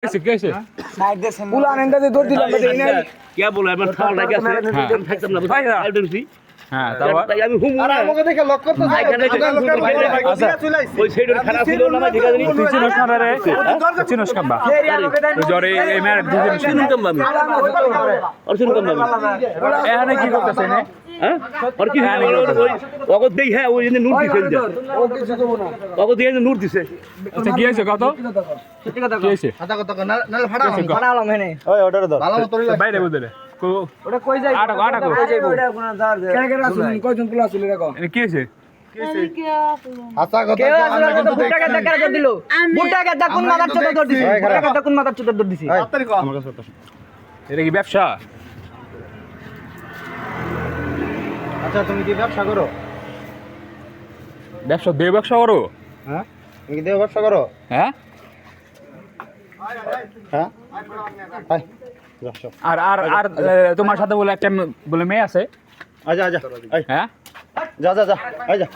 कैसे पुलान एंदा दे दौड़ दिला मैं इने क्या बोला मैं थाल लग गया থাকতাম না ভাই না। আইডেন্সি হ্যাঁ তারপর তাই আমি হুম আর আমাকে দেখে লক্ষ্য তো আচ্ছা ওই সাইডে খারাপ ছিল না ভাই দেখা জানি তুই চিনস না রে চিনস কাম্বা ওই জ্বরে এই মেয়ের দুজন শুনুন কম আমি আর শুনুন কম আমি এখানে কি করতেছে নে হ্যাঁ আর কি ওই অগত দেই হ্যাঁ ওই জন্য নূর দিছেন যা ও কিছু দেব না অগত দিয়ে নূর দিছে আচ্ছা কি হইছে কত কি হইছে আটা কত না না ফাড়া আলম হেনে ওই অর্ডার দাও ভালো মতো বাইরে বুঝলে ওটা কই যাই আটা আটা কো ওটা কোন দার দে কেন কেন আসুন কয়জন পুলা ছিল রাখো কি হইছে আচ্ছা কত আমরা কিন্তু বুটাকে টাকা করে দিল বুটাকে দা কোন মাদার চোদা দর দিছি বুটাকে দা কোন মাদার চোদা দর দিছি আমার কাছে কথা এটা কি ব্যবসা আচ্ছা তুমি কি ব্যবসা করো ব্যবসা দেহ ব্যবসা করো হ্যাঁ তুমি কি দেহ ব্যবসা করো হ্যাঁ হ্যাঁ হাই যাও আর আর আর তোমার সাথে বলে একটা বলে মেয়ে আছে আজা আজা হ্যাঁ যা যা যা আই যা